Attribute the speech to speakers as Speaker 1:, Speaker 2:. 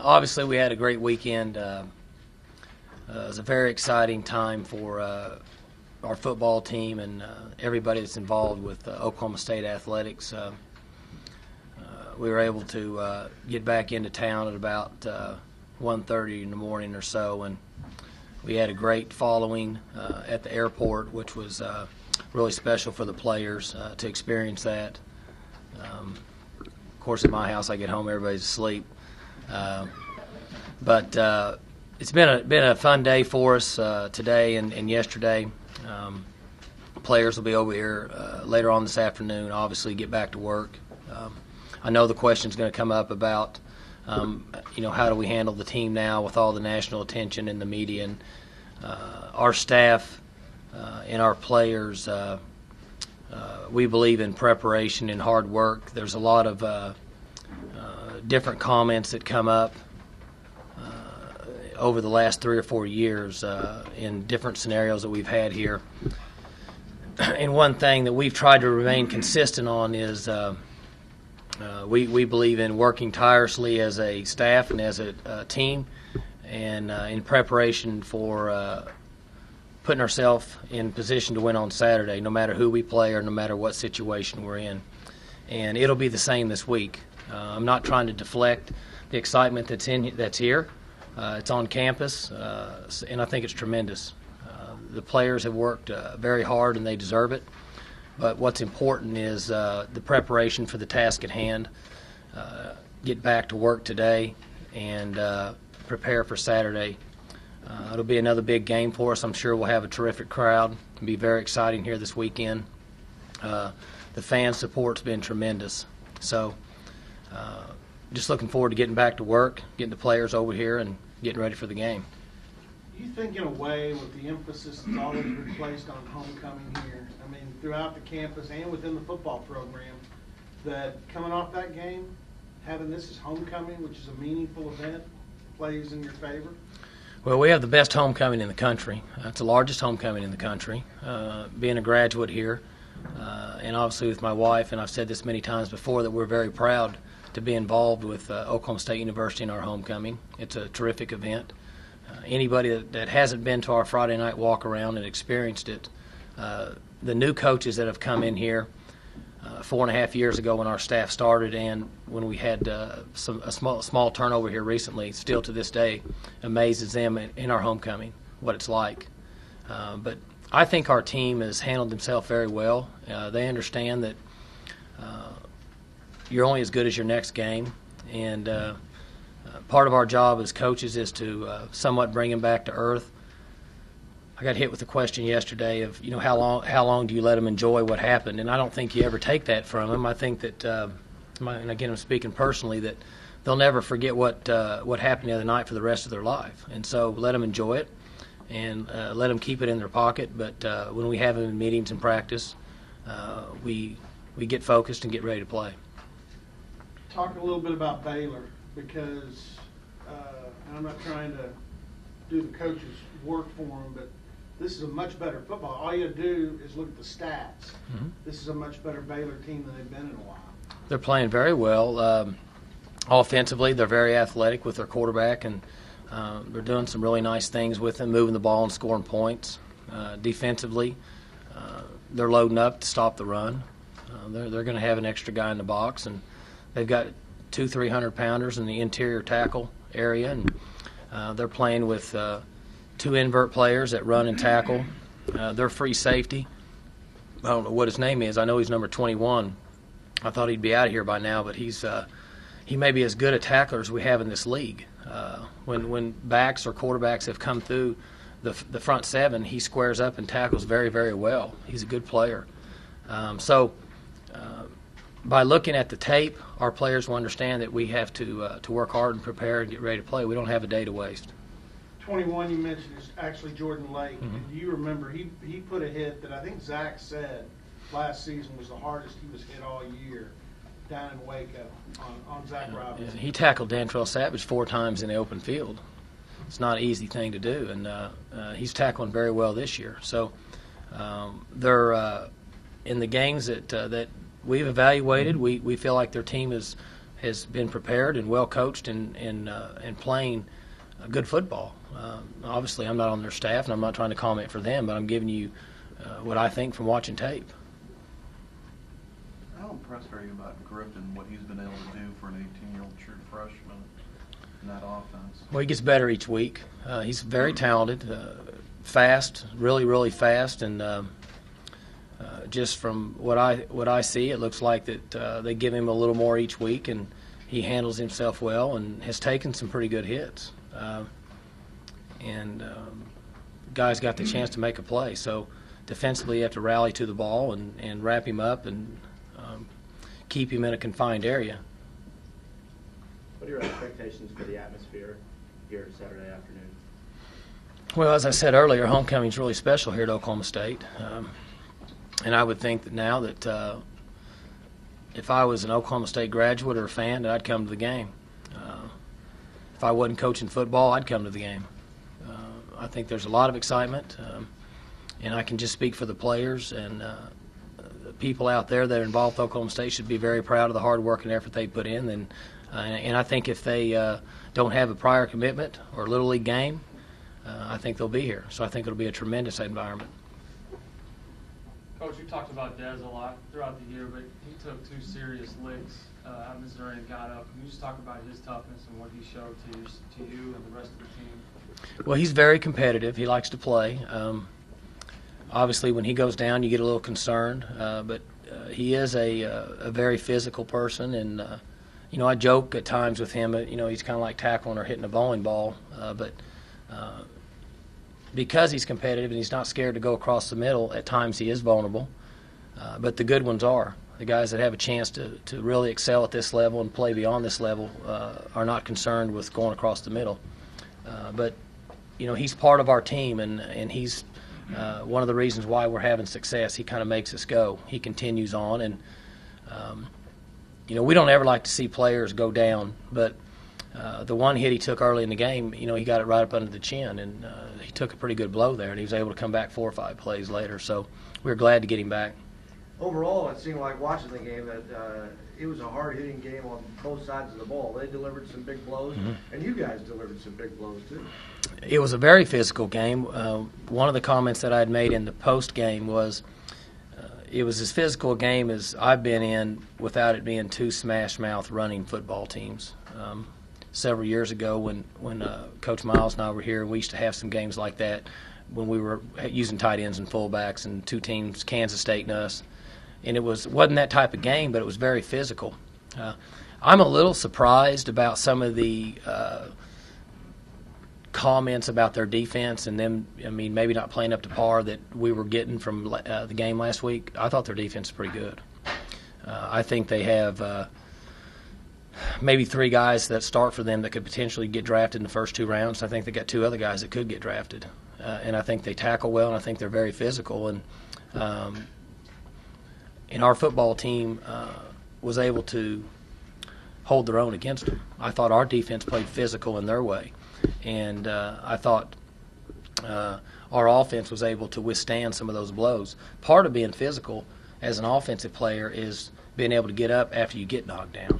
Speaker 1: Obviously, we had a great weekend. It was a very exciting time for our football team and everybody that's involved with Oklahoma State athletics. We were able to get back into town at about 1:30 in the morning or so, and we had a great following at the airport, which was really special for the players to experience that. Of course, at my house, I get home, everybody's asleep. But it's been a fun day for us today and yesterday. Players will be over here later on this afternoon, obviously get back to work. I know the question's going to come up about, how do we handle the team now with all the national attention and the media. And our staff and our players, we believe in preparation and hard work. There's a lot of different comments that come up over the last 3 or 4 years in different scenarios that we've had here. And one thing that we've tried to remain consistent on is we believe in working tirelessly as a staff and as a team, and in preparation for putting ourselves in position to win on Saturday, no matter who we play or no matter what situation we're in. And it'll be the same this week. I'm not trying to deflect the excitement that's here. It's on campus, and I think it's tremendous. The players have worked very hard, and they deserve it. But what's important is the preparation for the task at hand. Get back to work today and prepare for Saturday. It'll be another big game for us. I'm sure we'll have a terrific crowd. It'll be very exciting here this weekend. The fan support's been tremendous. So just looking forward to getting back to work, getting the players over here, and getting ready for the game.
Speaker 2: Do you think, in a way, with the emphasis that's always been placed on homecoming here, I mean, throughout the campus and within the football program, that coming off that game, having this as homecoming, which is a meaningful event, plays in your favor?
Speaker 1: Well, we have the best homecoming in the country. It's the largest homecoming in the country. Being a graduate here, and obviously with my wife, and I've said this many times before, that we're very proud to be involved with Oklahoma State University in our homecoming. It's a terrific event. Anybody that hasn't been to our Friday night walk around and experienced it, the new coaches that have come in here 4.5 years ago when our staff started, and when we had a small turnover here recently, still to this day amazes them in our homecoming what it's like. But I think our team has handled themselves very well. They understand that you're only as good as your next game, and part of our job as coaches is to somewhat bring them back to earth. I got hit with the question yesterday of, how long do you let them enjoy what happened? And I don't think you ever take that from them. I think that, and again, I'm speaking personally, that they'll never forget what happened the other night for the rest of their life. And so let them enjoy it and let them keep it in their pocket. But when we have them in meetings and practice, we get focused and get ready to play.
Speaker 2: Talk a little bit about Baylor, because and I'm not trying to do the coach's work for them, but this is a much better football. All you do is look at the stats. Mm-hmm. This is a much better Baylor team than they've been in a while.
Speaker 1: They're playing very well. Offensively, they're very athletic with their quarterback, and they're doing some really nice things with him, moving the ball and scoring points. Defensively, they're loading up to stop the run. They're going to have an extra guy in the box, and they've got 300-pounders in the interior tackle area, and they're playing with 2 invert players that run and tackle. Their free safety, I don't know what his name is. I know he's number 21. I thought he'd be out of here by now, but he may be as good a tackler as we have in this league. When backs or quarterbacks have come through the front 7, he squares up and tackles very, very well. He's a good player. By looking at the tape, our players will understand that we have to work hard and prepare and get ready to play. We don't have a day to waste.
Speaker 2: 21 you mentioned is actually Jordan Lake. Mm-hmm. And do you remember he put a hit that I think Zach said last season was the hardest he was hit all year down in Waco on Zach Robinson.
Speaker 1: He tackled Dantrell Savage 4 times in the open field. It's not an easy thing to do, and he's tackling very well this year. So they're in the games that we've evaluated. We feel like their team has been prepared and well coached and playing good football. Obviously, I'm not on their staff, and I'm not trying to comment for them, but I'm giving you what I think from watching tape.
Speaker 3: How impressed are you about Griffin, what he's been able to do for an 18-year-old true freshman in that offense?
Speaker 1: Well, he gets better each week. He's very talented, fast, really, really fast, and just from what I see, it looks like that they give him a little more each week, and he handles himself well and has taken some pretty good hits. Guys got the chance to make a play. So defensively, you have to rally to the ball and wrap him up and keep him in a confined area.
Speaker 4: What are your expectations for the atmosphere here Saturday afternoon?
Speaker 1: Well, as I said earlier, homecoming is really special here at Oklahoma State. And I would think that now that if I was an Oklahoma State graduate or a fan, that I'd come to the game. If I wasn't coaching football, I'd come to the game. I think there's a lot of excitement, and I can just speak for the players and the people out there that are involved with Oklahoma State should be very proud of the hard work and effort they put in. And I think if they don't have a prior commitment or Little League game, I think they'll be here. So I think it'll be a tremendous environment.
Speaker 5: Coach, you talked about Dez a lot throughout the year, but he took 2 serious licks out of Missouri and got up. Can you just talk about his toughness and what he showed to you and the rest of the team?
Speaker 1: Well, he's very competitive. He likes to play. Obviously, when he goes down, you get a little concerned. But he is a very physical person, and I joke at times with him. He's kind of like tackling or hitting a bowling ball. But because he's competitive and he's not scared to go across the middle, at times he is vulnerable. But the good ones are. The guys that have a chance to really excel at this level and play beyond this level are not concerned with going across the middle. But he's part of our team, and he's one of the reasons why we're having success. He kind of makes us go. He continues on, and we don't ever like to see players go down, but the one hit he took early in the game, he got it right up under the chin, and he took a pretty good blow there, and he was able to come back 4 or 5 plays later. So we're glad to get him back.
Speaker 6: Overall, it seemed like watching the game that it was a hard-hitting game on both sides of the ball. They delivered some big blows, and you guys delivered some big blows too.
Speaker 1: It was a very physical game. One of the comments that I had made in the post game was it was as physical a game as I've been in without it being 2 smash-mouth running football teams. Several years ago when Coach Miles and I were here, we used to have some games like that when we were using tight ends and fullbacks and 2 teams, Kansas State and us. And it wasn't that type of game, but it was very physical. I'm a little surprised about some of the comments about their defense and them, maybe not playing up to par that we were getting from the game last week. I thought their defense was pretty good. I think they have maybe 3 guys that start for them that could potentially get drafted in the first 2 rounds. I think they got 2 other guys that could get drafted. And I think they tackle well, and I think they're very physical. And our football team was able to hold their own against them. I thought our defense played physical in their way. And I thought our offense was able to withstand some of those blows. Part of being physical as an offensive player is being able to get up after you get knocked down.